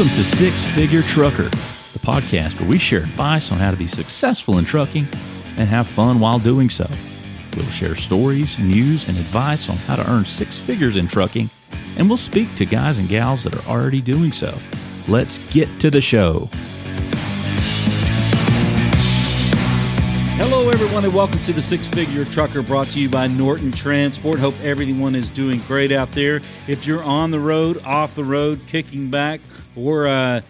Welcome to Six Figure Trucker, the podcast where we share advice on how to be successful in trucking and have fun while doing so. We'll share stories, news, and advice on how to earn six figures in trucking, and we'll speak to guys and gals that are already doing so. Let's get to the show. Hello, everyone, and welcome to the Six Figure Trucker, brought to you by Norton Transport. Hope everyone is doing great out there. If you're on the road, off the road, kicking back, or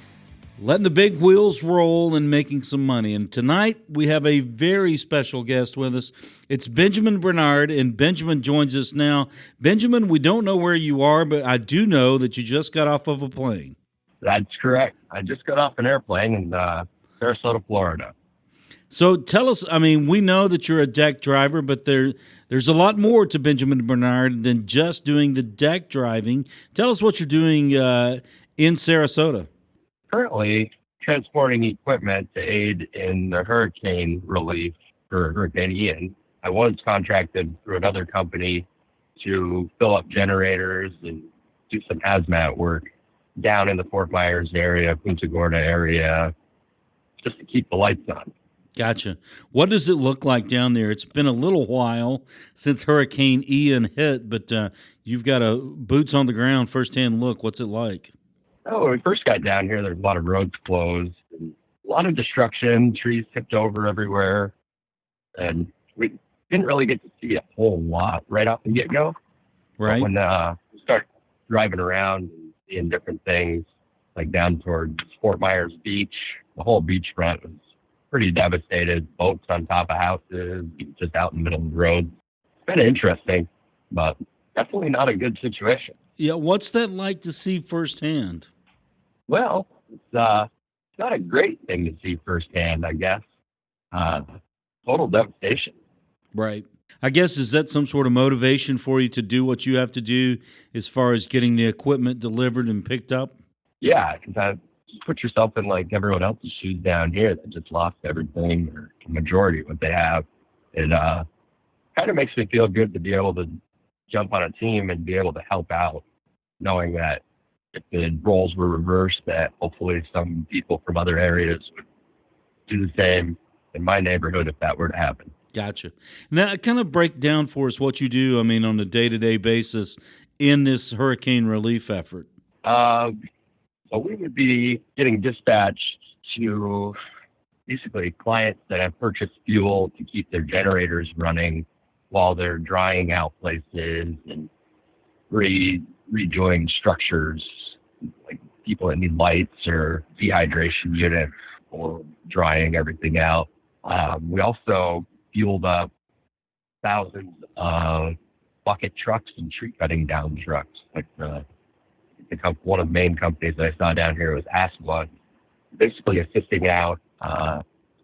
letting the big wheels roll and making some money. And tonight, we have a very special guest with us. It's Benjamin Bernard, and Benjamin joins us now. Benjamin, we don't know where you are, but I do know that you just got off of a plane. That's correct. I just got off an airplane in Sarasota, Florida. So tell us, I mean, we know that you're a deck driver, but there's a lot more to Benjamin Bernard than just doing the deck driving. Tell us what you're doing in Sarasota. Currently transporting equipment to aid in the hurricane relief for Hurricane Ian. I was contracted through another company to fill up generators and do some hazmat work down in the Fort Myers area, Punta Gorda area, just to keep the lights on. Gotcha. What does it look like down there? It's been a little while since Hurricane Ian hit, but you've got a boots on the ground, firsthand look. What's it like? Oh, when we first got down here, there's a lot of roads closed, and a lot of destruction, trees tipped over everywhere, and we didn't really get to see a whole lot right off the get-go. Right. But when we start driving around and seeing different things, like down towards Fort Myers Beach, the whole beachfront was pretty devastated. Boats on top of houses, just out in the middle of the road. It's been interesting, but definitely not a good situation. Yeah, what's that like to see firsthand? Well, it's not a great thing to see firsthand, I guess. Total devastation. Right. I guess, is that some sort of motivation for you to do what you have to do as far as getting the equipment delivered and picked up? Yeah, because put yourself in like everyone else's shoes down here that just lost everything, or the majority of what they have. It kind of makes me feel good to be able to jump on a team and be able to help out, knowing that if the roles were reversed, that hopefully some people from other areas would do the same in my neighborhood if that were to happen. Gotcha. Now, kind of break down for us what you do, I mean, on a day-to-day basis in this hurricane relief effort. Well, we would be getting dispatched to basically clients that have purchased fuel to keep their generators running while they're drying out places and rejoin structures, like people that need lights or dehydration units or drying everything out. We also fueled up thousands of bucket trucks and tree cutting down trucks. Like one of the main companies that I saw down here was Aswan, basically assisting out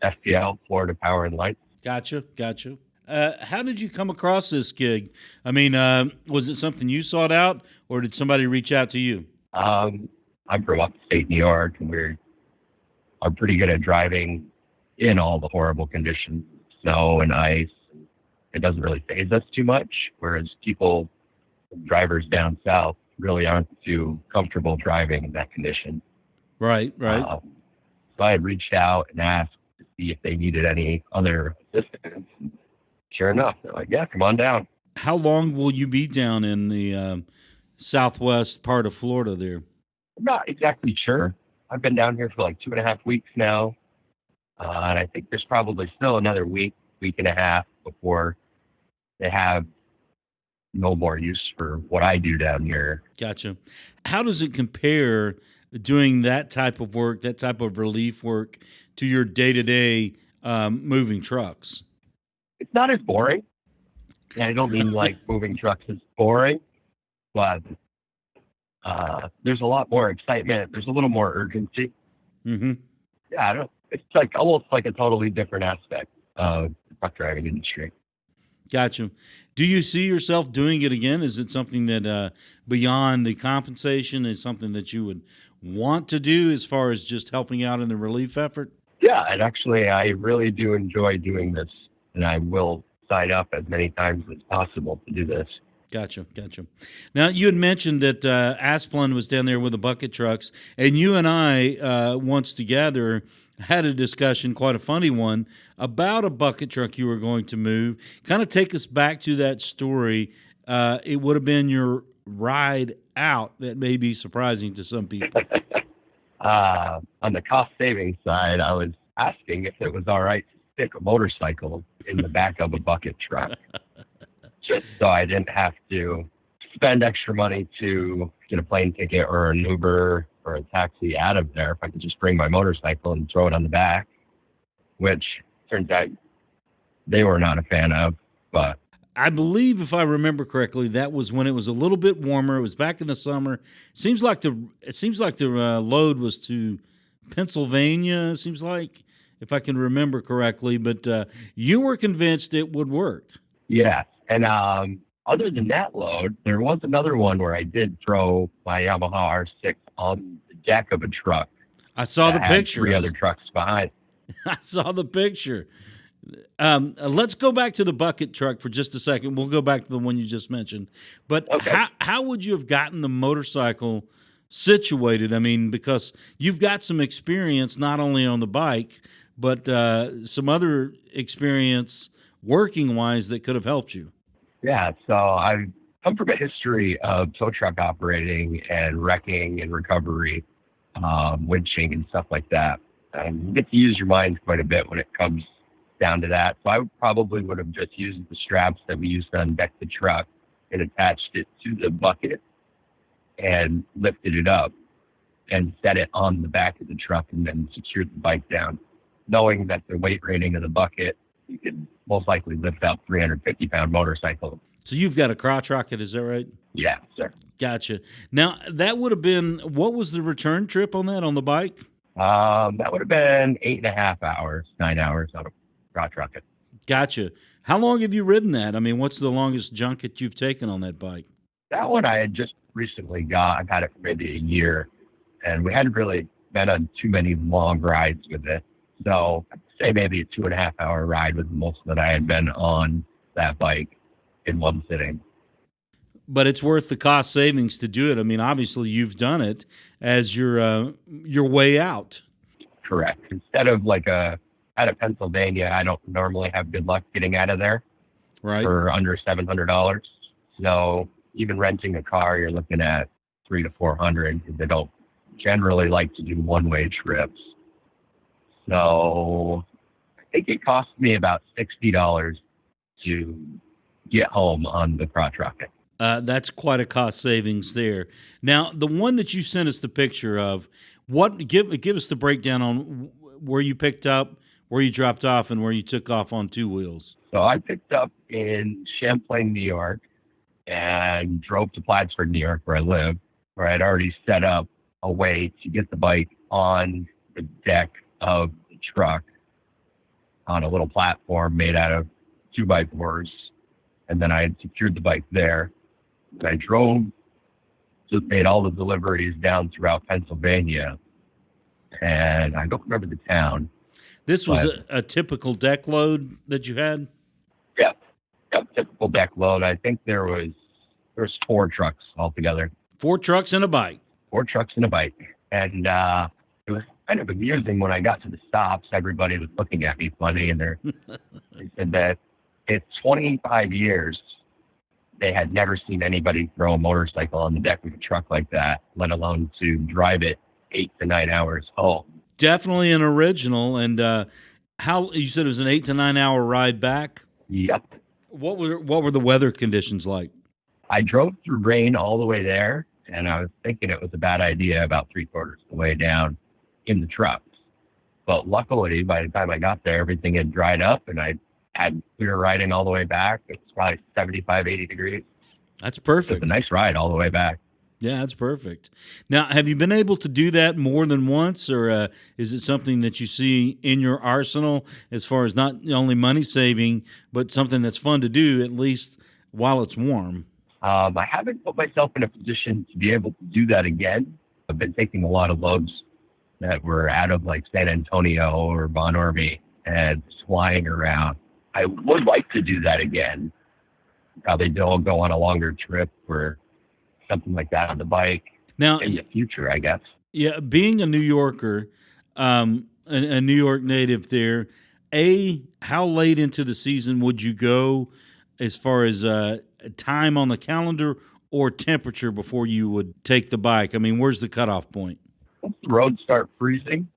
FPL, Florida Power and Light. Gotcha. How did you come across this gig? I mean, was it something you sought out, or did somebody reach out to you? I grew up in state New York, and we are pretty good at driving in all the horrible conditions, snow and ice. It doesn't really faze us too much, whereas drivers down south really aren't too comfortable driving in that condition. Right. So I had reached out and asked to see if they needed any other assistance. Sure enough, they're like, yeah, come on down. How long will you be down in the southwest part of Florida there? I'm not exactly sure. I've been down here for like 2.5 weeks now. And I think there's probably still another week and a half before they have no more use for what I do down here. Gotcha. How does it compare doing that type of work, that type of relief work, to your day-to-day moving trucks? It's not as boring. And I don't mean like moving trucks is boring, but there's a lot more excitement. There's a little more urgency. Mm-hmm. Yeah, it's like almost like a totally different aspect of the truck driving industry. Gotcha. Do you see yourself doing it again? Is it something that beyond the compensation is something that you would want to do as far as just helping out in the relief effort? Yeah, and actually I really do enjoy doing this, and I will sign up as many times as possible to do this. Gotcha. Now, you had mentioned that Asplund was down there with the bucket trucks, and you and I, once together, had a discussion, quite a funny one, about a bucket truck you were going to move. Kind of take us back to that story. It would have been your ride out that may be surprising to some people. On the cost savings side, I was asking if it was all right to stick a motorcycle in the back of a bucket truck. Just so I didn't have to spend extra money to get a plane ticket or an Uber or a taxi out of there. If I could just bring my motorcycle and throw it on the back, which turns out they were not a fan of. But I believe, if I remember correctly, that was when it was a little bit warmer. It was back in the summer. It seems like the load was to Pennsylvania. It seems like, if I can remember correctly. But you were convinced it would work. yeah. And other than that load, there was another one where I did throw my Yamaha R6 on the deck of a truck. I saw the had picture. 3 other trucks behind. I saw the picture. Let's go back to the bucket truck for just a second. We'll go back to the one you just mentioned. But Okay. how would you have gotten the motorcycle situated? I mean, because you've got some experience not only on the bike, but some other experience working-wise that could have helped you. Yeah, so I come from a history of tow truck operating and wrecking and recovery, winching and stuff like that. And you get to use your mind quite a bit when it comes down to that. So I probably would have just used the straps that we used on deck the truck and attached it to the bucket and lifted it up and set it on the back of the truck and then secured the bike down, knowing that the weight rating of the bucket, you could most likely lift out 350-pound motorcycle. So you've got a crotch rocket, is that right? Yeah, sir. Gotcha. Now, that would have been, what was the return trip on that, on the bike? That would have been 8.5 hours, 9 hours on a crotch rocket. Gotcha. How long have you ridden that? I mean, what's the longest junket you've taken on that bike? That one I had just recently got. I've had it for maybe a year, and we hadn't really been on too many long rides with it. So I'd say maybe a 2.5 hour ride was the most that I had been on that bike in one sitting. But it's worth the cost savings to do it. I mean, obviously you've done it as your way out. Correct. Instead of like out of Pennsylvania, I don't normally have good luck getting out of there Right. for under $700. So even renting a car, you're looking at $300 to $400. They don't generally like to do one-way trips. So I think it cost me about $60 to get home on the crotch rocket. That's quite a cost savings there. Now, the one that you sent us the picture of, give us the breakdown on where you picked up, where you dropped off, and where you took off on 2 wheels. So I picked up in Champlain, New York, and drove to Plattsburgh, New York, where I live, where I'd already set up a way to get the bike on the deck of the truck on a little platform made out of 2x4s. And then I had secured the bike there. And I drove, just made all the deliveries down throughout Pennsylvania. And I don't remember the town. This was a typical deck load that you had? Yeah, typical deck load. I think there's 4 trucks altogether. 4 trucks and a bike. 4 trucks and a bike. And it was kind of amusing when I got to the stops. Everybody was looking at me funny, and they said that in 25 years, they had never seen anybody throw a motorcycle on the deck of a truck like that, let alone to drive it 8 to 9 hours home. Definitely an original. And how you said it was an 8 to 9 hour ride back? Yep. What were the weather conditions like? I drove through rain all the way there, and I was thinking it was a bad idea about 3/4 of the way down in the truck. But luckily, by the time I got there, everything had dried up, and I had clear riding all the way back. It's probably 75, 80 degrees. That's perfect. It's a nice ride all the way back. Yeah, that's perfect. Now, have you been able to do that more than once, or is it something that you see in your arsenal as far as not only money saving, but something that's fun to do, at least while it's warm? I haven't put myself in a position to be able to do that again. I've been taking a lot of loads that were out of like San Antonio or Von Ormy and flying around. I would like to do that again, probably don't go on a longer trip or something like that on the bike Now, in the future, I guess. yeah, being a New Yorker, a New York native there, how late into the season would you go as far as time on the calendar or temperature before you would take the bike? I mean, where's the cutoff point? Once the roads start freezing,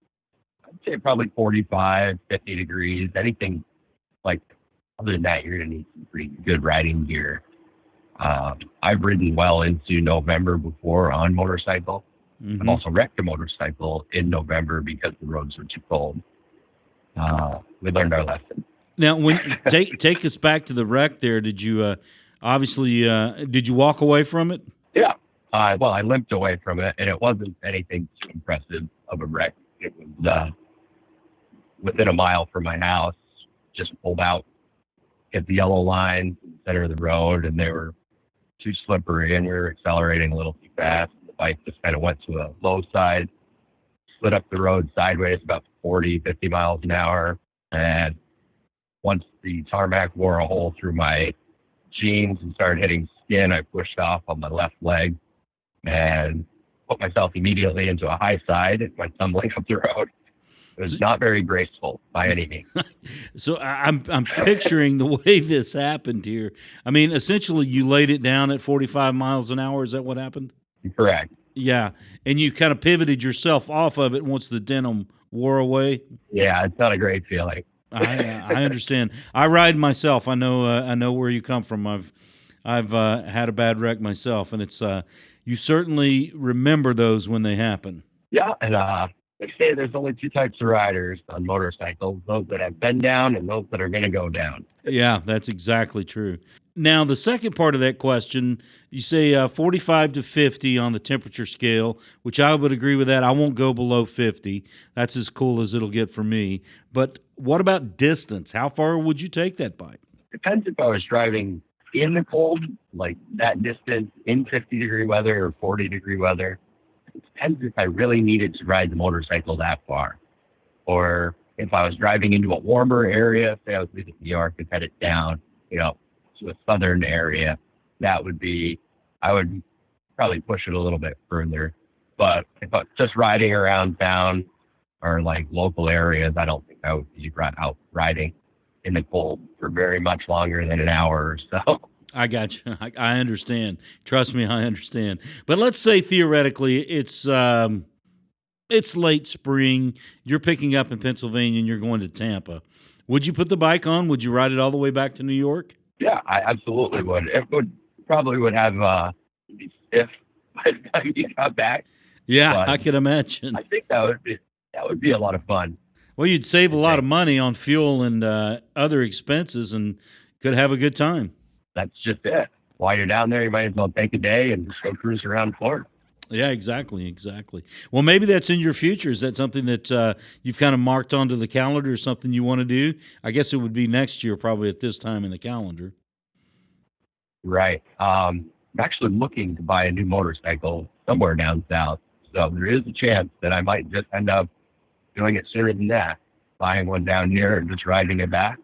I'd say probably 45, 50 degrees. Anything like other than that, you're going to need some pretty good riding gear. I've ridden well into November before on motorcycle. Mm-hmm. I've also wrecked a motorcycle in November because the roads were too cold. We learned our lesson. Now, when take us back to the wreck there, did you did you walk away from it? Yeah. Well, I limped away from it, and it wasn't anything too impressive of a wreck. It was within a mile from my house, just pulled out, hit the yellow line, center of the road, and they were too slippery, and we were accelerating a little too fast. The bike just kind of went to a low side, slid up the road sideways about 40, 50 miles an hour. And once the tarmac wore a hole through my jeans and started hitting skin, I pushed off on my left leg and put myself immediately into a high side and went tumbling up the road. It was not very graceful by any means. So I'm picturing the way this happened here. I mean, essentially, you laid it down at 45 miles an hour. Is that what happened? Correct. Yeah, and you kind of pivoted yourself off of it once the denim wore away. Yeah, it's not a great feeling. I understand. I ride myself. I know where you come from. I've had a bad wreck myself, and it's you certainly remember those when they happen. Yeah, and they say there's only two types of riders on motorcycles: those that have been down and those that are going to go down. Yeah, that's exactly true. Now, the second part of that question, you say 45 to 50 on the temperature scale, which I would agree with that. I won't go below 50. That's as cool as it'll get for me. But what about distance? How far would you take that bike? Depends if I was driving in the cold, like that distance in 50-degree weather or 40-degree weather. It depends if I really needed to ride the motorcycle that far. Or if I was driving into a warmer area, say I was leaving New York and headed down, to a southern area, I would probably push it a little bit further. But if I was just riding around town or like local areas, I don't think I would be out riding in the cold for very much longer than an hour or so. I got you. I understand. Trust me, I understand. But let's say theoretically it's late spring. You're picking up in Pennsylvania and you're going to Tampa. Would you put the bike on? Would you ride it all the way back to New York? Yeah, I absolutely would. It probably would have if I got back. Yeah, but I could imagine. I think that would be a lot of fun. Well, you'd save a lot of money on fuel and other expenses, and could have a good time. That's just it. While you're down there, you might as well take a day and just go cruise around Florida. Yeah, exactly. Well, maybe that's in your future. Is that something that you've kind of marked onto the calendar, or something you want to do? I guess it would be next year, probably at this time in the calendar. Right. I'm actually looking to buy a new motorcycle somewhere down south. So there is a chance that I might just end up doing it sooner than that, buying one down here and just riding it back.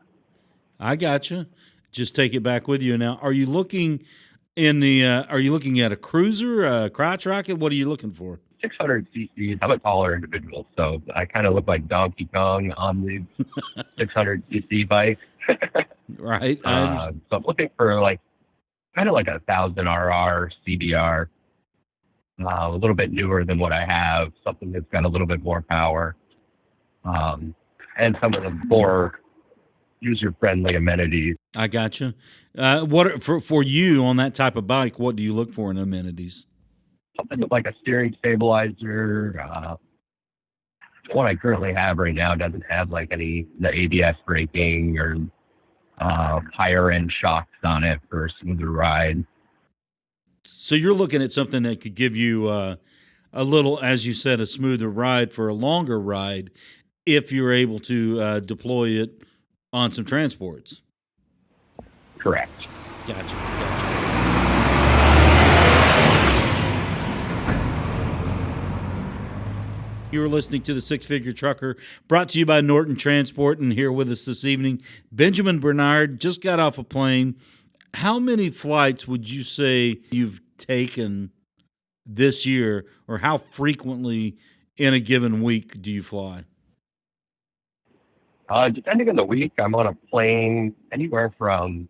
I gotcha. Just take it back with you. Now, are you looking at a cruiser, a crotch rocket? What are you looking for? 600 cc. I'm a taller individual, so I kind of look like Donkey Kong on the 600 cc bike. Right. So I'm looking for kind of like a 1000 RR CBR, a little bit newer than what I have, something that's got a little bit more power, and some of the more user-friendly amenities. I gotcha. What for you on that type of bike? What do you look for in amenities? Something like a steering stabilizer. The one I currently have right now doesn't have the ABS braking or higher end shocks on it for a smoother ride. So you're looking at something that could give you a little, as you said, a smoother ride for a longer ride, if you're able to deploy it on some transports. Correct. Gotcha. You are listening to the Six Figure Trucker, brought to you by Norton Transport, and here with us this evening, Benjamin Bernard just got off a plane, How many flights would you say you've taken this year, or how frequently in a given week do you fly? Depending on the week, I'm on a plane anywhere from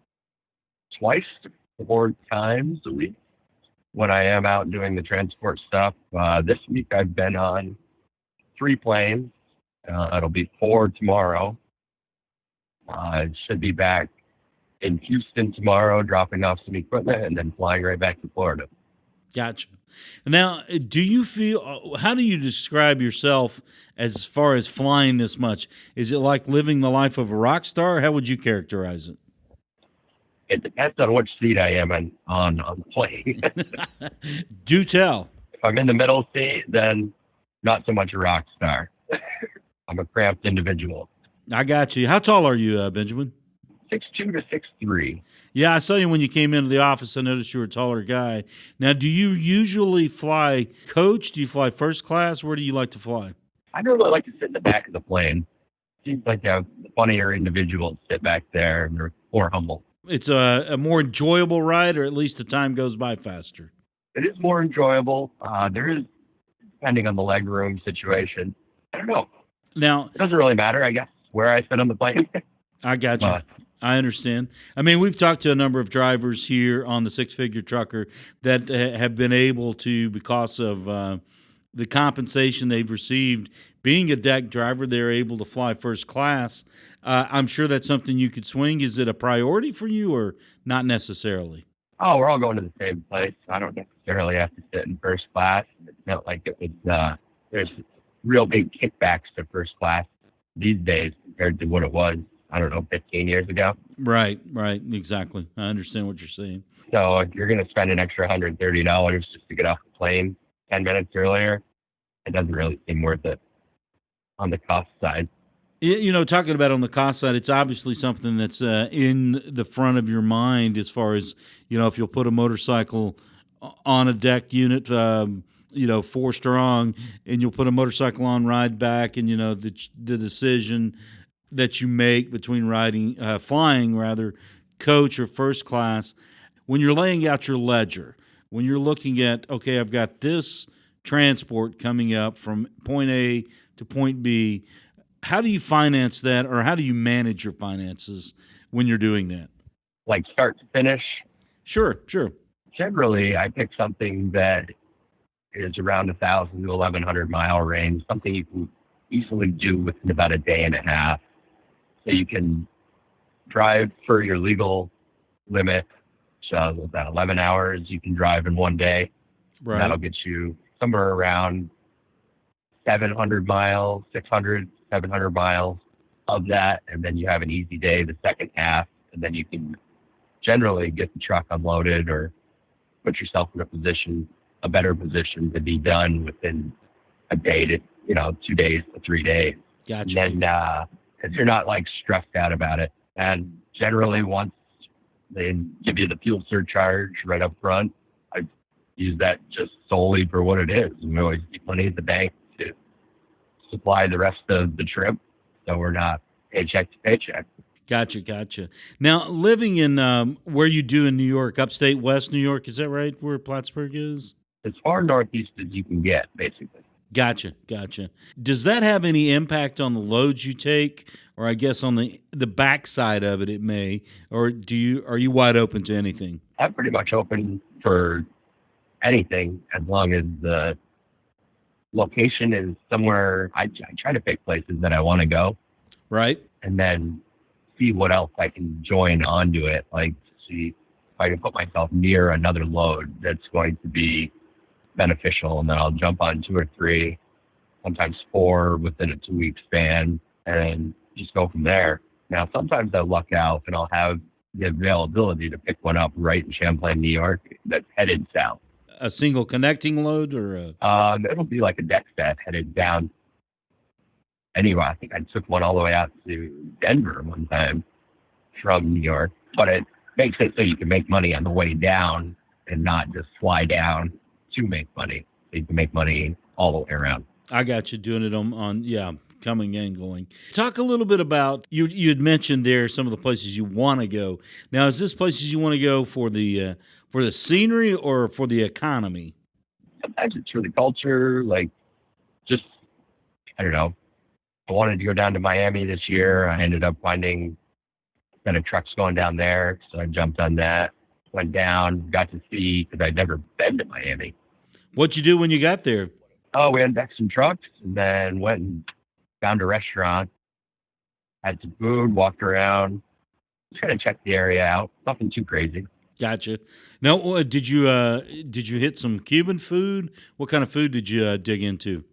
twice to 4 times a week when I am out doing the transport stuff. This week I've been on 3 planes. It'll be 4 tomorrow. I should be back in Houston tomorrow, dropping off some equipment and then flying right back to Florida. Gotcha. Now, do you feel, how do you describe yourself as far as flying this much? Is it like living the life of a rock star? How would you characterize it? It depends on which seat I am on the plane. Do tell. If I'm in the middle seat, then not so much a rock star. I'm a cramped individual. I got you. How tall are you, Benjamin? 6'2" to 6'3". Yeah, I saw you when you came into the office. I noticed you were a taller guy. Now, do you usually fly coach? Do you fly first class? Where do you like to fly? I really like to sit in the back of the plane. Seems like a funnier individual to sit back there, and they're more humble. It's a more enjoyable ride, or at least the time goes by faster. It is more enjoyable. There is, depending on the leg room situation. I don't know. Now, it doesn't really matter, I guess, where I sit on the plane. I got you. I understand. I mean, we've talked to a number of drivers here on the Six Figure Trucker that have been able to, because of the compensation they've received, being a deck driver, they're able to fly first class. I'm sure that's something you could swing. Is it a priority for you or not necessarily? Oh, we're all going to the same place. I don't necessarily have to sit in first class. It's not like it was, there's real big kickbacks to first class these days compared to what it was, I don't know, 15 years ago. Right, exactly. I understand what you're saying. So if you're going to spend an extra $130 just to get off the plane 10 minutes earlier, it doesn't really seem worth it on the cost side. You know, talking about on the cost side, it's obviously something that's in the front of your mind as far as, you know, if you'll put a motorcycle on a deck unit, 4 strong, and you'll put a motorcycle on ride back, and, you know, the decision that you make between flying coach or first class, when you're laying out your ledger, when you're looking at, okay, I've got this transport coming up from point A to point B, how do you finance that, or how do you manage your finances when you're doing that? Like start to finish? Sure. Generally, I pick something that is around 1,000 to 1,100 mile range, something you can easily do within about a day and a half. So you can drive for your legal limit. So about 11 hours you can drive in one day. Right. That'll get you somewhere around 700 miles, 600, 700 miles of that. And then you have an easy day the second half. And then you can generally get the truck unloaded or put yourself in a better position to be done within a day to, 2 days to 3 days. Gotcha. And then if you're not like stressed out about it. And generally once they give you the fuel surcharge right up front, I use that just solely for what it is. We always keep money at the bank to supply the rest of the trip, so we're not paycheck to paycheck. Gotcha. Now, living in where you do in New York, upstate West New York, is that right, where Plattsburgh is? As far northeast as you can get, basically. Gotcha. Does that have any impact on the loads you take, or I guess on the backside of it may, or are you wide open to anything? I'm pretty much open for anything as long as the location is somewhere. I try to pick places that I want to go. Right. And then see what else I can join onto it. Like see if I can put myself near another load that's going to be beneficial, and then I'll jump on 2 or 3, sometimes 4 within a 2-week span, and just go from there. Now, sometimes I'll luck out and I'll have the availability to pick one up right in Champlain, New York, that's headed south. A single connecting load, or it'll be like a deck set headed down. Anyway, I think I took one all the way out to Denver one time from New York, but it makes it so you can make money on the way down and not just fly down to make money. You can make money all the way around. I got you doing it on coming and going. Talk a little bit about you had mentioned there some of the places you want to go. Now, is this places you want to go for the scenery or for the economy? Sometimes it's for the culture, like just I don't know. I wanted to go down to Miami this year. I ended up finding kind of trucks going down there, so I jumped on that. Went down, got to see because I'd never been to Miami. What'd you do when you got there? Oh, we unpacked some trucks and then went and found a restaurant, had some food, walked around, just kind of checked the area out. Nothing too crazy. Gotcha. Now, did you hit some Cuban food? What kind of food did you dig into?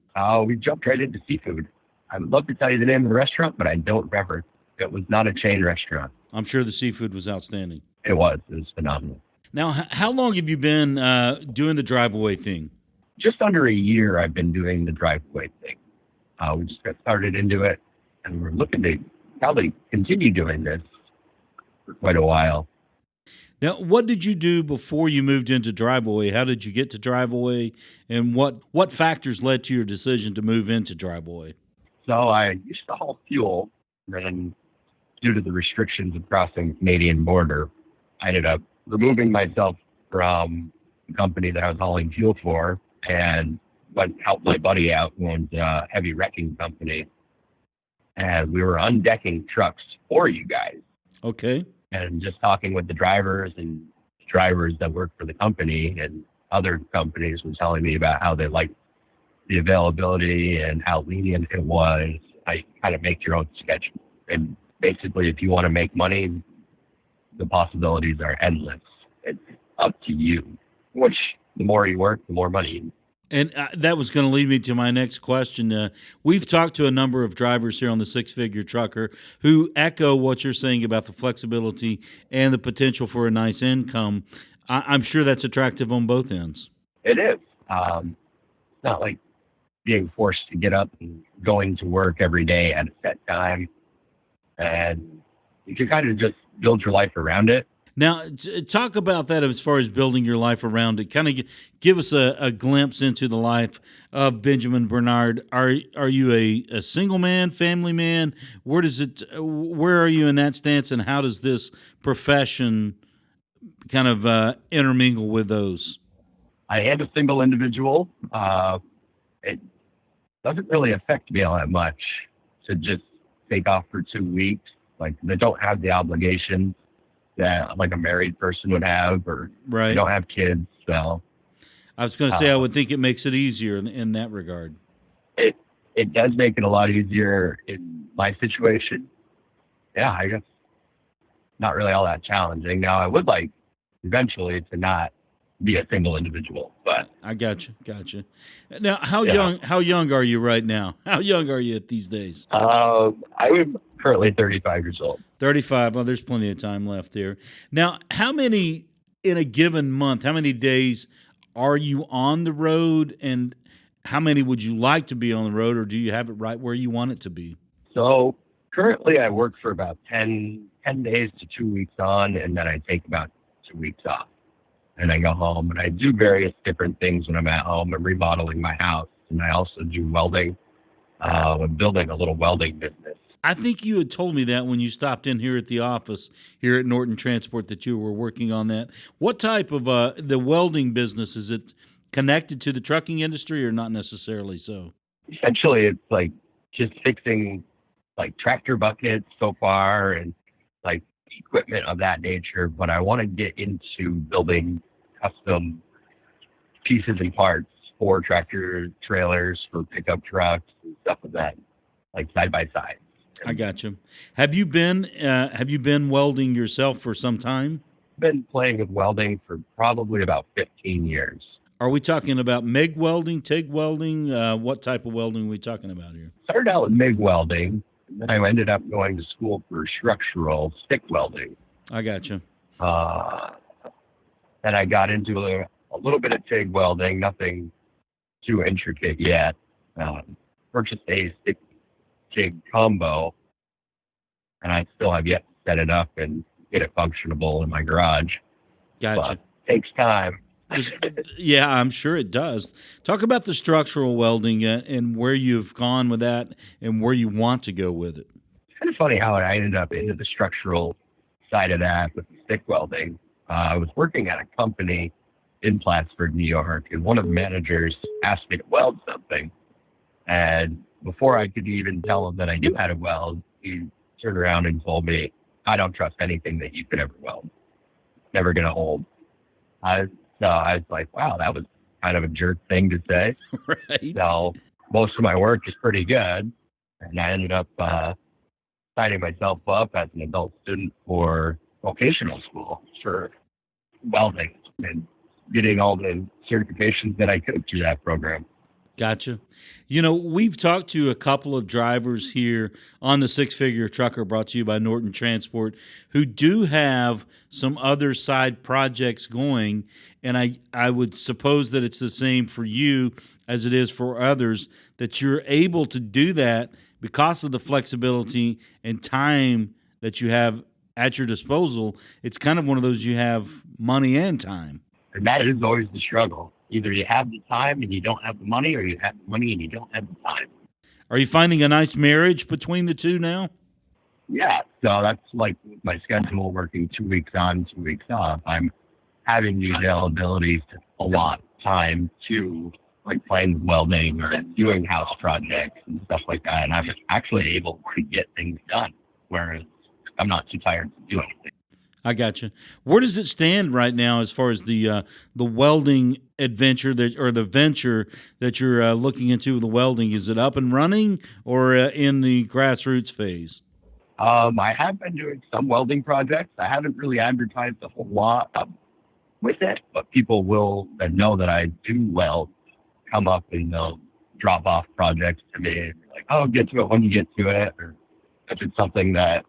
We jumped right into seafood. I would love to tell you the name of the restaurant, but I don't remember. It was not a chain restaurant. I'm sure the seafood was outstanding. It was phenomenal. Now, how long have you been doing the Driveaway thing? Just under a year, I've been doing the Driveway thing. We just got started into it, and we're looking to probably continue doing this for quite a while. Now, what did you do before you moved into Driveaway? How did you get to Driveaway, and what factors led to your decision to move into Driveaway? So I used to haul fuel, and due to the restrictions of crossing the Canadian border, I ended up removing myself from the company that I was hauling fuel for and helped my buddy out with a heavy wrecking company. And we were undecking trucks for you guys. Okay. And just talking with the drivers and drivers that work for the company and other companies was telling me about how they liked the availability and how lenient it was. I kind of make your own schedule. And basically, if you want to make money, the possibilities are endless. It's up to you. Which the more you work, the more money. And that was going to lead me to my next question. We've talked to a number of drivers here on the Six Figure Trucker who echo what you're saying about the flexibility and the potential for a nice income. I'm sure that's attractive on both ends. It is. Not like being forced to get up and going to work every day at a set time. And you can kind of just build your life around it. Now, talk about that as far as building your life around it. Kind of give us a glimpse into the life of Benjamin Bernard. Are you a single man, family man? Where are you in that stance, and how does this profession kind of intermingle with those? I am a single individual. It doesn't really affect me all that much to just take off for 2 weeks. Like, they don't have the obligation that like a married person would have, or right. They don't have kids. So I was going to say, I would think it makes it easier in that regard. It does make it a lot easier in my situation. Yeah, I guess not really all that challenging. Now, I would like eventually to not be a single individual, but I gotcha. Now, how young are you right now? How young are you at these days? I'm currently 35 years old. 35. Well, there's plenty of time left there. Now, how many in a given month? How many days are you on the road, and how many would you like to be on the road, or do you have it right where you want it to be? So currently, I work for about 10 days to 2 weeks on, and then I take about 2 weeks off. And I go home, and I do various different things when I'm at home. I'm remodeling my house, and I also do welding. I'm building a little welding business. I think you had told me that when you stopped in here at the office here at Norton Transport that you were working on that. What type of the welding business? Is it connected to the trucking industry or not necessarily so? Essentially, it's like just fixing like tractor buckets so far and like equipment of that nature. But I want to get into building custom pieces and parts for tractor trailers, for pickup trucks and stuff like that, like side by side. I got you. Have you been welding yourself for some time? Been playing with welding for probably about 15 years. Are we talking about MIG welding, TIG welding? What type of welding are we talking about here? Started out with MIG welding, and then I ended up going to school for structural stick welding. I got you. And I got into a little bit of TIG welding, nothing too intricate yet. Purchased a stick TIG combo, and I still have yet to set it up and get it functionable in my garage. Gotcha. But it takes time. Yeah, I'm sure it does. Talk about the structural welding and where you've gone with that and where you want to go with it. Kind of funny how I ended up into the structural side of that with stick welding. I was working at a company in Plattsburgh, New York, and one of the managers asked me to weld something. And before I could even tell him that I knew how to weld, he turned around and told me, I don't trust anything that you could ever weld. Never going to hold. So I was like, wow, that was kind of a jerk thing to say. Right. So most of my work is pretty good. And I ended up signing myself up as an adult student for vocational school for welding and getting all the certifications that I could through that program. Gotcha. You know, we've talked to a couple of drivers here on the Six Figure Trucker, brought to you by Norton Transport, who do have some other side projects going. And I would suppose that it's the same for you as it is for others, that you're able to do that because of the flexibility and time that you have at your disposal. It's kind of one of those, you have money and time. And that is always the struggle. Either you have the time and you don't have the money, or you have the money and you don't have the time. Are you finding a nice marriage between the two now? Yeah. So that's like my schedule, working 2 weeks on, 2 weeks off. I'm having the availability to allot time to like playing welding or doing house projects and stuff like that. And I'm actually able to get things done, whereas I'm not too tired to do anything. I got you. Where does it stand right now as far as the welding adventure the venture that you're looking into with the welding? Is it up and running or in the grassroots phase? I have been doing some welding projects. I haven't really advertised a whole lot with it, but people will know that I do weld come up and they'll drop off projects to me. Like, oh, get to it when you get to it. Or if it's something that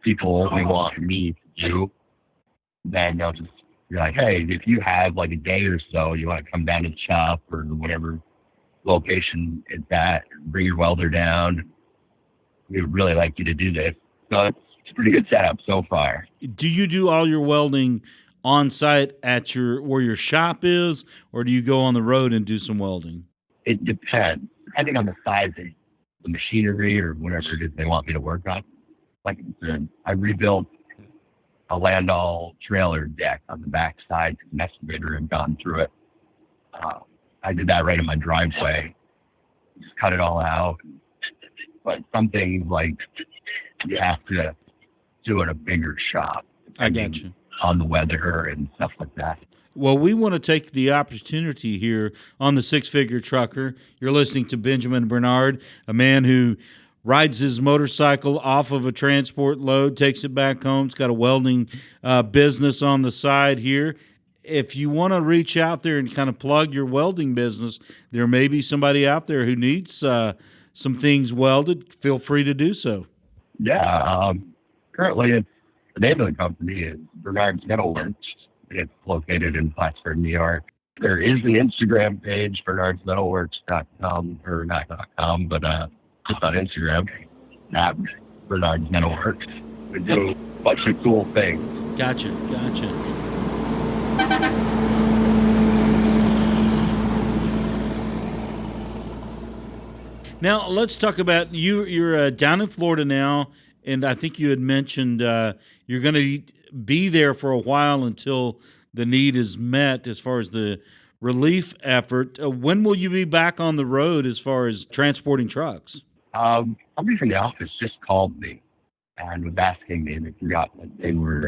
people only want me to do, then they'll just be like, hey, if you have like a day or so, you want to come down and shop or whatever location it's at, bring your welder down. We would really like you to do this. So it's a pretty good setup so far. Do you do all your welding on site at where your shop is, or do you go on the road and do some welding? It depends, depending on the size of the machinery or whatever it is they want me to work on. Like I rebuilt a Landall trailer deck on the backside. An excavator had gone through it. I did that right in my driveway. Just cut it all out. But something like you have to do in a bigger shop. I got you. On the weather and stuff like that. Well, we want to take the opportunity here on the Six Figure Trucker. You're listening to Benjamin Bernard, a man who rides his motorcycle off of a transport load, takes it back home. He's got a welding business on the side here. If you want to reach out there and kind of plug your welding business, there may be somebody out there who needs some things welded. Feel free to do so. Yeah. Currently, the name of the company is Bernard's Metalworks. It's located in Plattsburgh, New York. There is the Instagram page, bernardsmetalworks.com, or not .com, but just on Instagram, at Bernard's Metalworks. We do a bunch of cool things. Gotcha. Now, let's talk about you. You're down in Florida now, and I think you had mentioned you're going to be there for a while until the need is met as far as the relief effort. When will you be back on the road as far as transporting trucks? Somebody from the office just called me and was asking me, and they forgot that they were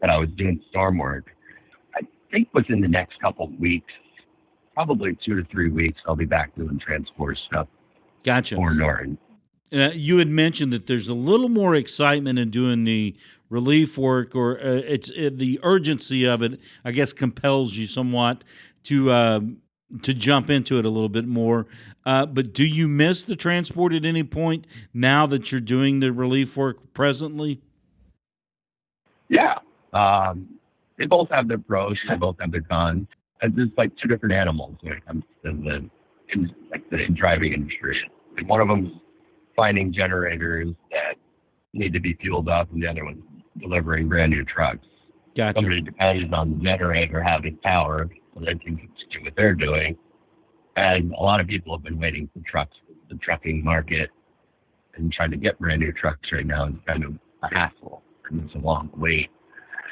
that I was doing storm work. I think within the next couple of weeks, probably 2 to 3 weeks, I'll be back doing transport stuff. Gotcha. For Norton. You had mentioned that there's a little more excitement in doing the relief work, or the urgency of it, I guess, compels you somewhat to jump into it a little bit more. But do you miss the transport at any point now that you're doing the relief work presently? Yeah. They both have their pros. They both have their cons. And there's like two different animals when it comes to the driving industry. Like one of them finding generators that need to be fueled up, and the other one delivering brand new trucks. Gotcha. Somebody depends on the generator having power, so they can do what they're doing. And a lot of people have been waiting for trucks, the trucking market, and trying to get brand new trucks right now is kind of a hassle, and it's a long wait.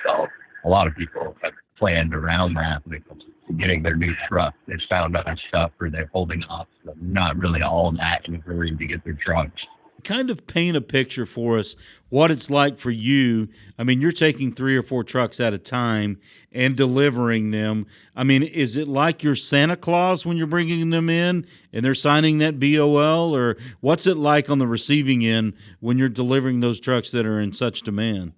So a lot of people have planned around that when it comes to getting their new truck. They've found other stuff or they're holding off. So not really all that in a hurry to get their trucks. Kind of paint a picture for us what it's like for you. I mean, you're taking 3 or 4 trucks at a time and delivering them. I mean, is it like you're Santa Claus when you're bringing them in and they're signing that BOL, or what's it like on the receiving end when you're delivering those trucks that are in such demand?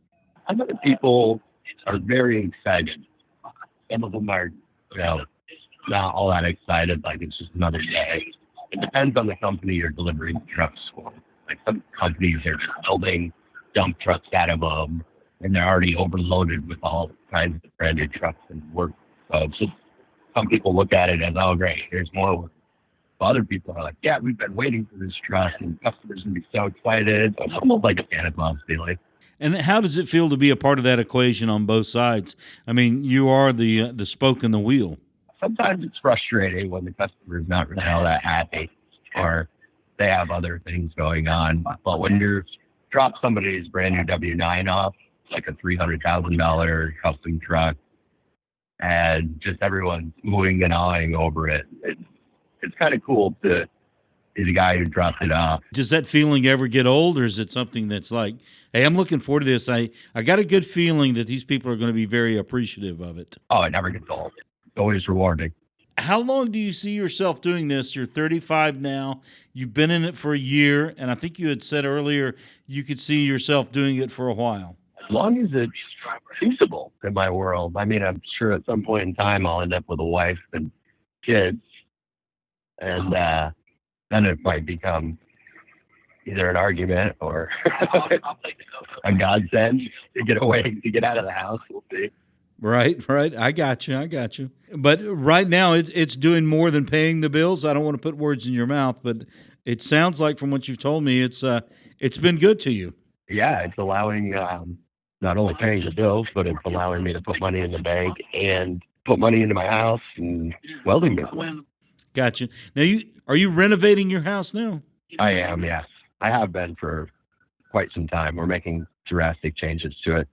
I know that people are very excited. Some of them are, not all that excited, like it's just another day. It depends on the company you're delivering trucks for. Like some companies are building dump trucks out of them, and they're already overloaded with all kinds of brand new trucks and work. So some people look at it as, oh, great, here's more work. Other people are like, yeah, we've been waiting for this truck, and customers can be so excited. It's almost like a Santa Claus feeling. And how does it feel to be a part of that equation on both sides? I mean, you are the spoke in the wheel. Sometimes it's frustrating when the customer's not really all that happy, or they have other things going on. But when you drop somebody's brand new W9 off, like a $300,000 custom truck, and just everyone moving and awing over it, it's kind of cool to be the guy who dropped it off. Does that feeling ever get old, or is it something that's like, hey, I'm looking forward to this. I got a good feeling that these people are going to be very appreciative of it. Oh, it never gets old. It's always rewarding. How long do you see yourself doing this? You're 35 now. You've been in it for a year, and I think you had said earlier you could see yourself doing it for a while. As long as it's feasible in my world. I mean, I'm sure at some point in time I'll end up with a wife and kids, and then it might become either an argument or a godsend to get away, to get out of the house. We'll see. Right. I got you. But right now, it's doing more than paying the bills. I don't want to put words in your mouth, but it sounds like from what you've told me, it's been good to you. Yeah, it's allowing not only paying the bills, but it's allowing me to put money in the bank and put money into my house and welding business. Gotcha. Now, are you renovating your house now? I am, yeah. I have been for quite some time. We're making drastic changes to it.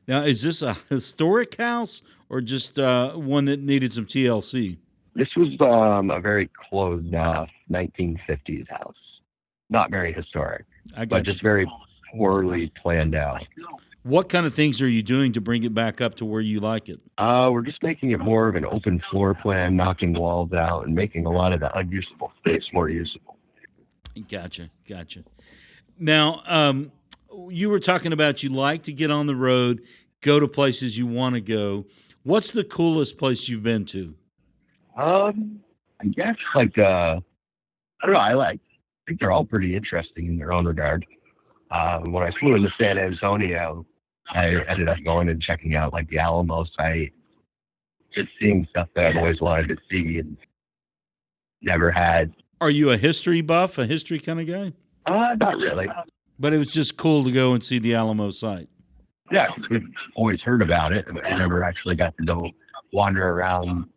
Now, is this a historic house or just one that needed some TLC? This was a very closed off 1950s house. Not very historic, but just very poorly planned out. What kind of things are you doing to bring it back up to where you like it? We're just making it more of an open floor plan, knocking walls out, and making a lot of the unusable space more usable. Gotcha. Now, you were talking about you like to get on the road, go to places you want to go. What's the coolest place you've been to? I guess I don't know. I think they're all pretty interesting in their own regard. When I flew into San Antonio, I ended up going and checking out like the Alamo site, just seeing stuff that I've always wanted to see and never had. Are you a history buff, a history kind of guy? Not really. But it was just cool to go and see the Alamo site. Yeah, we've always heard about it, but I never actually got to go wander around,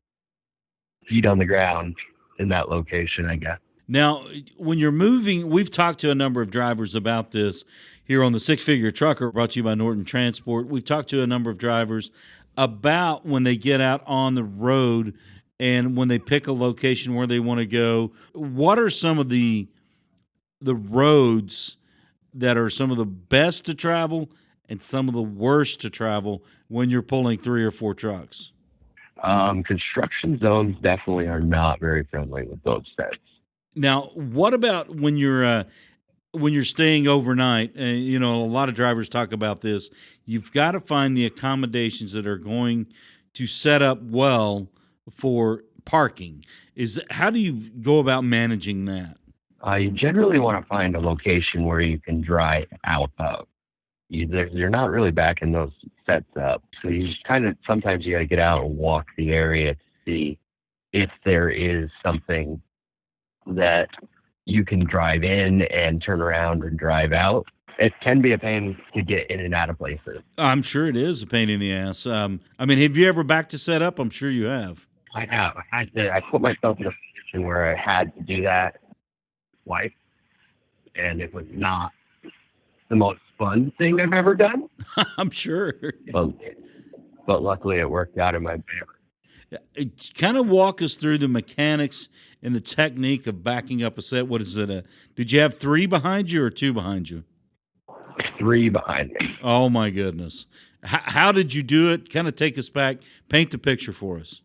feet on the ground in that location, I guess. Now, when you're moving, we've talked to a number of drivers about this here on the Six Figure Trucker, brought to you by Norton Transport. We've talked to a number of drivers about when they get out on the road and when they pick a location where they want to go. What are some of the roads that are some of the best to travel and some of the worst to travel when you're pulling 3 or 4 trucks? Construction zones definitely are not very friendly with those sets. Now, what about when you're staying overnight? A lot of drivers talk about this. You've got to find the accommodations that are going to set up well for parking. How do you go about managing that? You generally want to find a location where you can drive out of. You're not really backing those sets up. So you just sometimes you got to get out and walk the area to see if there is something that you can drive in and turn around and drive out, it can be a pain to get in and out of places. I'm sure it is a pain in the ass. I mean, have you ever backed to set up? I'm sure you have. I know. I put myself in a position where I had to do that twice, and it was not the most fun thing I've ever done. I'm sure. But luckily, it worked out in my favor. Kind of walk us through the mechanics and the technique of backing up a set. What is it? Did you have 3 behind you or 2 behind you? 3 behind me. Oh, my goodness. How did you do it? Kind of take us back. Paint the picture for us.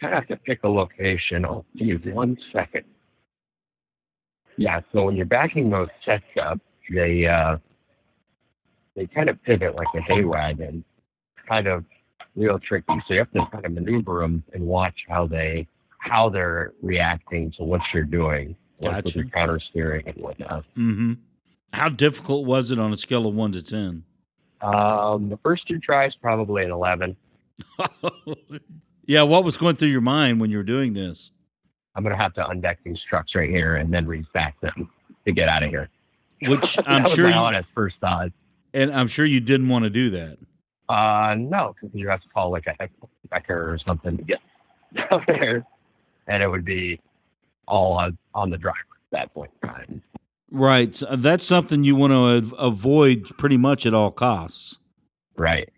I have to pick a location. I'll give you 1 second. Yeah, so when you're backing those sets up, they kind of pivot like a hay wagon. Kind of real tricky. So you have to kind of maneuver them and watch how they're reacting to what you're doing, like with your counter steering and whatnot. Mm-hmm. How difficult was it on a scale of 1 to 10? The first 2 tries, probably an 11. Yeah, what was going through your mind when you were doing this? I'm going to have to undeck these trucks right here and then reback them to get out of here. Which I'm sure my honest first thought. And I'm sure you didn't want to do that. No, because you have to call like a hecker or something to get down there, and it would be all on the driver at that point in time. Right. So that's something you want to avoid pretty much at all costs. Right.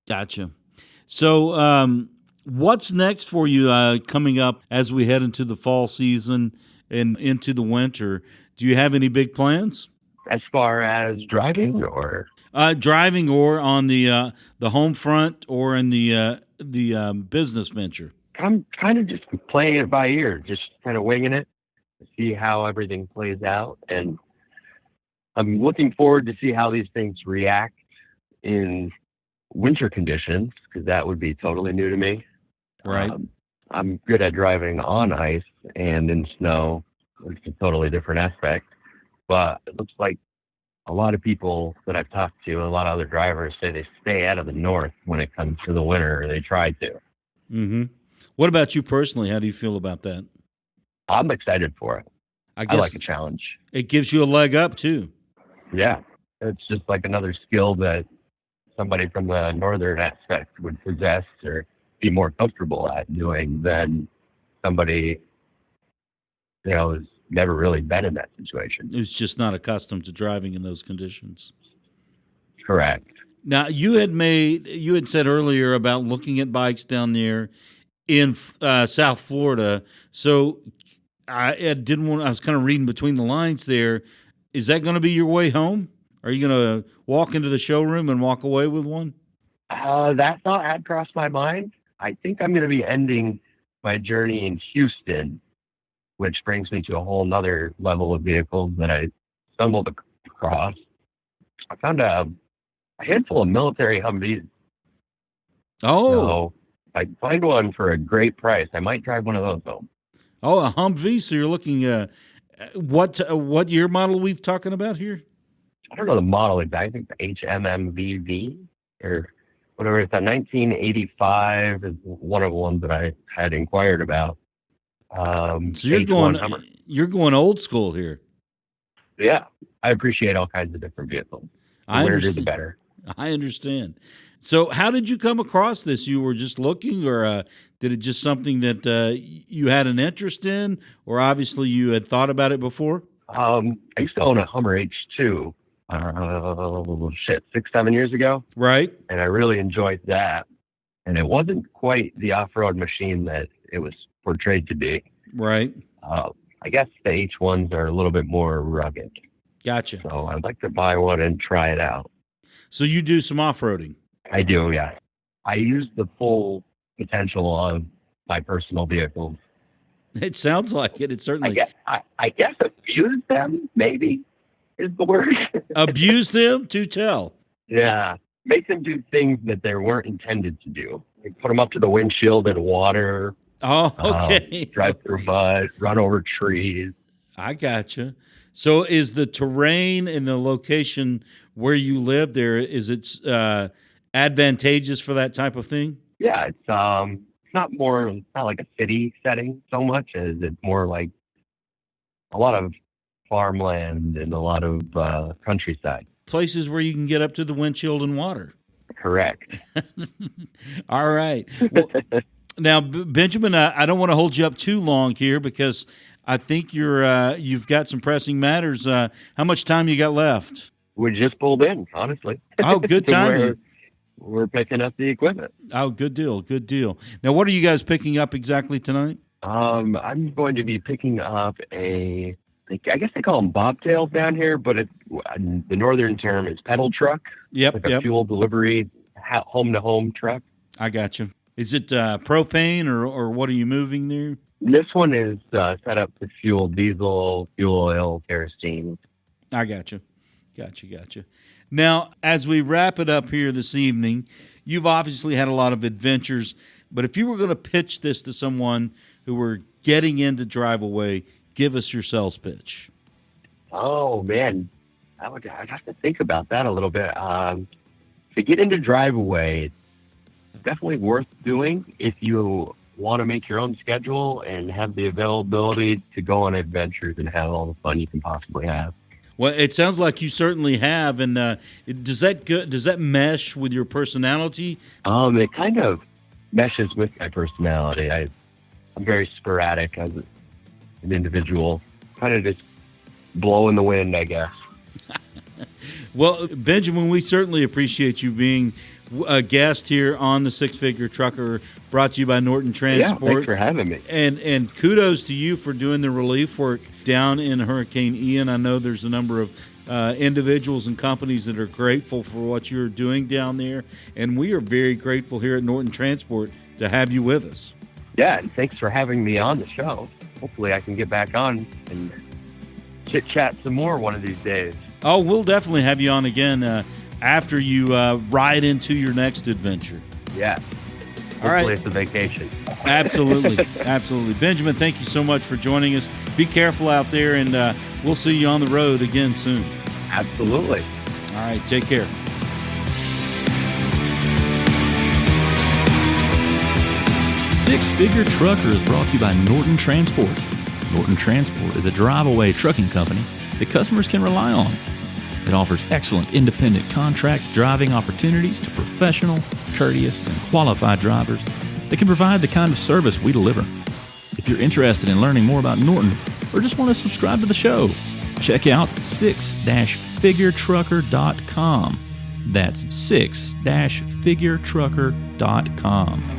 Gotcha. So what's next for you coming up as we head into the fall season and into the winter? Do you have any big plans? As far as driving or? Driving or on the home front or in the business venture? I'm kind of just playing it by ear, just kind of winging it to see how everything plays out. And I'm looking forward to see how these things react in winter conditions, because that would be totally new to me. Right. I'm good at driving on ice and in snow. It's a totally different aspect. But it looks like a lot of people that I've talked to, a lot of other drivers say they stay out of the north when it comes to the winter, or they try to. Mm-hmm. What about you personally? How do you feel about that? I'm excited for it. I guess I like a challenge. It gives you a leg up too. Yeah. It's just like another skill that somebody from the northern aspect would possess or be more comfortable at doing than somebody, who's never really been in that situation. Who's just not accustomed to driving in those conditions. Correct. Now, you had said earlier about looking at bikes down there in South Florida. So I was kind of reading between the lines there. Is that going to be your way home? Are you going to walk into the showroom and walk away with one? That thought had crossed my mind. I think I'm going to be ending my journey in Houston, which brings me to a whole nother level of vehicles that I stumbled across. I found a handful of military Humvees. Oh. So I find one for a great price. I might drive one of those home. Oh, a Humvee. So you're looking what year model are we talking about here? I don't know the model, but I think the HMMVV or whatever. It's a 1985 is one of the ones that I had inquired about. So you're going old school here. Yeah, I appreciate all kinds of different vehicles. The winter, the better. I understand. So how did you come across this? You were just looking, or did it just something that you had an interest in, or obviously you had thought about it before? I used to own a Hummer H2, 6-7 years ago. Right. And I really enjoyed that. And it wasn't quite the off-road machine that it was portrayed to be. Right. I guess the H1s are a little bit more rugged. Gotcha. So I'd like to buy one and try it out. So you do some off-roading? I do, yeah. I use the full potential of my personal vehicle. It sounds like it. It certainly. I guess abuse them, maybe, is the word. Abuse them to tell. Yeah. Make them do things that they weren't intended to do. Like put them up to the windshield in water. Oh, okay. Drive through mud, run over trees. I gotcha. So is the terrain and the location where you live there, is it advantageous for that type of thing? Yeah, it's not like a city setting so much as it's more like a lot of farmland and a lot of countryside. places where you can get up to the windshield and water. Correct. All right. Well, now, Benjamin, I don't want to hold you up too long here because I think you've got some pressing matters. How much time you got left? We just pulled in, honestly. Oh, good timing. We're picking up the equipment. Oh, good deal. Good deal. Now, what are you guys picking up exactly tonight? I'm going to be picking up I guess they call them bobtails down here, but the northern term is pedal truck. Yep. Like a fuel delivery, home-to-home truck. I got you. Is it propane or what are you moving there? This one is set up to fuel diesel, fuel oil, kerosene. I got you. Gotcha. Now, as we wrap it up here this evening, you've obviously had a lot of adventures, but if you were going to pitch this to someone who were getting into Driveaway, give us your sales pitch. Oh, man. I'd have to think about that a little bit. To get into Driveaway, it's definitely worth doing if you want to make your own schedule and have the availability to go on adventures and have all the fun you can possibly have. Well, it sounds like you certainly have, and does that mesh with your personality? It kind of meshes with my personality. I'm very sporadic as an individual, kind of just blow in the wind, I guess. Well, Benjamin, we certainly appreciate you being a guest here on the Six Figure Trucker, brought to you by Norton Transport. Yeah, thanks for having me. And kudos to you for doing the relief work down in Hurricane Ian. I know there's a number of individuals and companies that are grateful for what you're doing down there, and we are very grateful here at Norton Transport to have you with us. Yeah, and thanks for having me on the show. Hopefully I can get back on and chit-chat some more one of these days. Oh, we'll definitely have you on again after you ride into your next adventure. Yeah. All right. Hopefully it's a vacation. Absolutely. Benjamin, thank you so much for joining us. Be careful out there, and we'll see you on the road again soon. Absolutely. All right, take care. Six Figure Trucker is brought to you by Norton Transport. Norton Transport is a drive-away trucking company that customers can rely on. It offers excellent independent contract driving opportunities to professional, courteous, and qualified drivers that can provide the kind of service we deliver. If you're interested in learning more about Norton or just want to subscribe to the show, check out 6-figuretrucker.com. That's 6-figuretrucker.com.